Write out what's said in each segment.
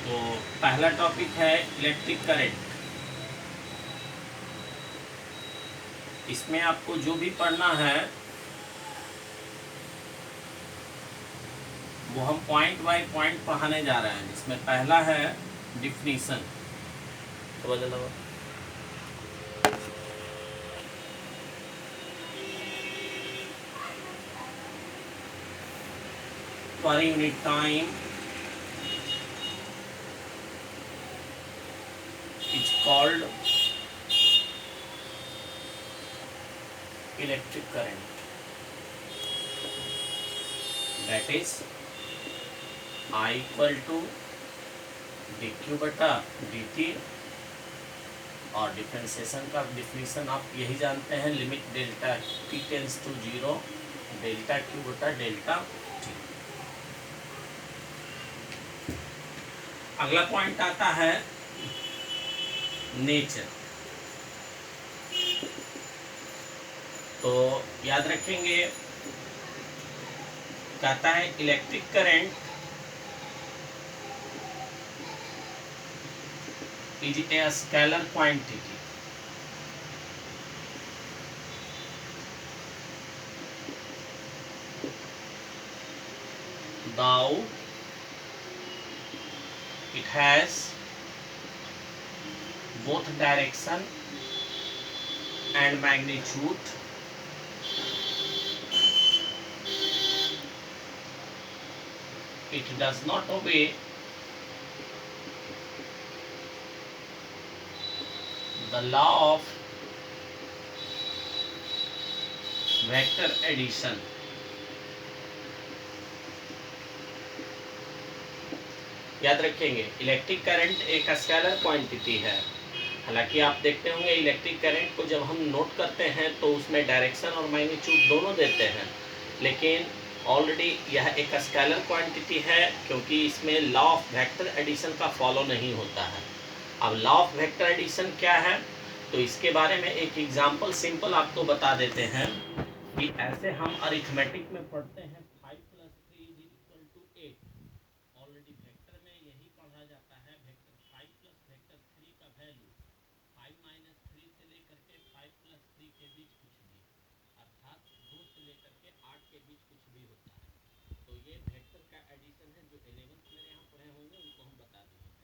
तो पहला टॉपिक है इलेक्ट्रिक करंट। इसमें आपको जो भी पढ़ना है वो हम पॉइंट बाय पॉइंट पढ़ाने जा रहे हैं। जिसमें पहला है डिफिनीशन। तो बदल दो। Per unit time is called electric current, that is I equal to dq बटा dt। और डिफरेंशिएशन का डिफिनीशन आप यही जानते हैं, limit delta t tends to 0 delta q बटा डेल्टा t। अगला पॉइंट आता है नेचर। तो याद रखेंगे, कहता है electric current is a scalar quantity. Now it has both direction and magnitude। It does not obey the law of vector addition। याद रखेंगे, इलेक्ट्रिक करंट एक स्केलर क्वांटिटी है। हालांकि आप देखते होंगे इलेक्ट्रिक करंट को जब हम नोट करते हैं तो उसमें डायरेक्शन और मैग्नीट्यूड दोनों देते हैं, लेकिन ऑलरेडी यह एक स्केलर क्वांटिटी है क्योंकि इसमें लॉ ऑफ वेक्टर एडिशन का फॉलो नहीं होता है। अब लॉ ऑफ वेक्टर एडिशन क्या है, तो इसके बारे में एक एग्जांपल सिंपल आपको बता देते हैं कि ऐसे हम अरिथमेटिक में पढ़ते हैं 5 + 3 = 8। ऑलरेडी वेक्टर में यही पढ़ा जाता है। वेक्टर 5 + वेक्टर 3 का वैल्यू 5 - 3 से लेकर के 5 + 3 के बीच कुछ भी, अर्थात 2 से लेकर के 8 के बीच कुछ भी होता है। तो ये वेक्टर का एडिशन है। जो 11th मेरे यहाँ पढ़े होंगे उनको हम बता दिए हैं,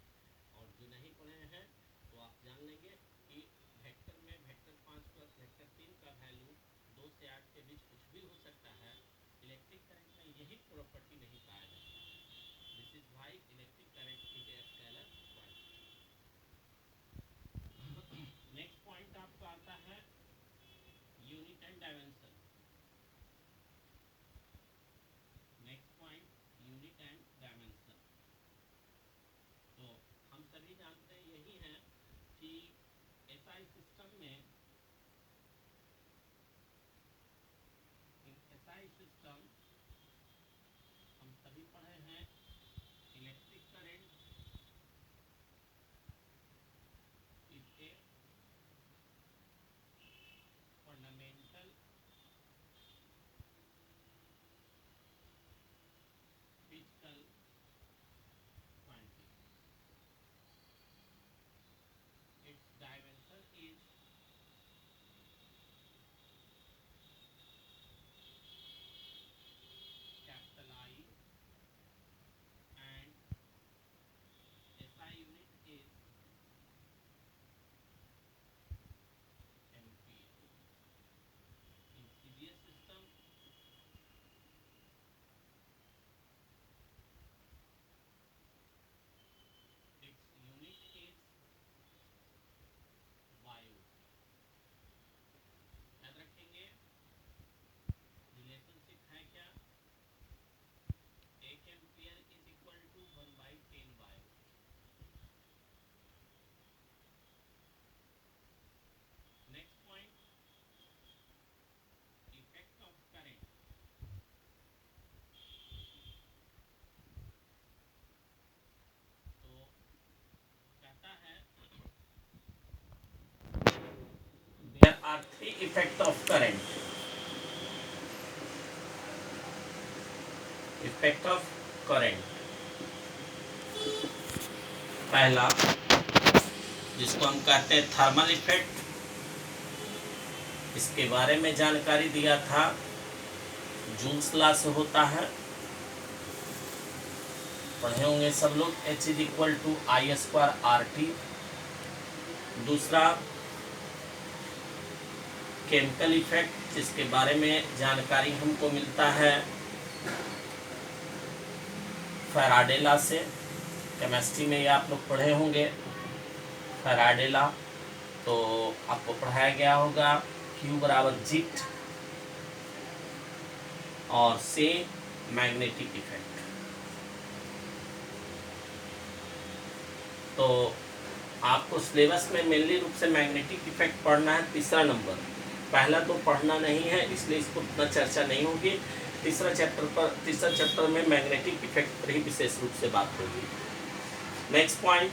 और जो नहीं पढ़े हैं तो आप जान लेंगे कि वेक्टर में वेक्टर 5 + वेक्टर 3 का वैल्यू 2 से 8 के बीच कुछ भी हो सकता है। इलेक्ट्रिक करंट में यही प्रॉपर्टी नहीं पाया जाता है। This is why electric current is a scalar quantity। Next point आपका आता है unit and dimension. Next point unit and dimension. तो हम सभी जानते हैं यही है कि एसआई सिस्टम में, इन एसआई सिस्टम हम सभी पढ़े हैं electric current is a fundamental physical quantity. It's dimension is capital I and SI unit is ampere। In CBS system, its unit is biot. याद रखेंगे रिलेशनशिप है क्या, 1 ampere is equal to 1/10 biot. Next point, effect of current. तो कहता है there are 3 effect of current. Effect of current, पहला जिसको हम कहते हैं थर्मल इफेक्ट, इसके बारे में जानकारी दिया था, जूल्स लॉ से होता है, पढ़े होंगे सब लोग, H=I²RT। दूसरा केमिकल इफेक्ट, जिसके बारे में जानकारी हमको मिलता है फैराडे लॉ से, केमिस्ट्री में ये आप लोग पढ़े होंगे फैराडे लॉ, तो आपको पढ़ाया गया होगा Q = G और से मैग्नेटिक इफेक्ट। तो आपको सिलेबस में मेनली रूप से मैग्नेटिक इफेक्ट पढ़ना है, तीसरा नंबर। पहला तो पढ़ना नहीं है, इसलिए इसको उतना चर्चा नहीं होगी। तीसरा चैप्टर में मैग्नेटिक इफेक्ट पर ही विशेष रूप से बात होगी। Next point,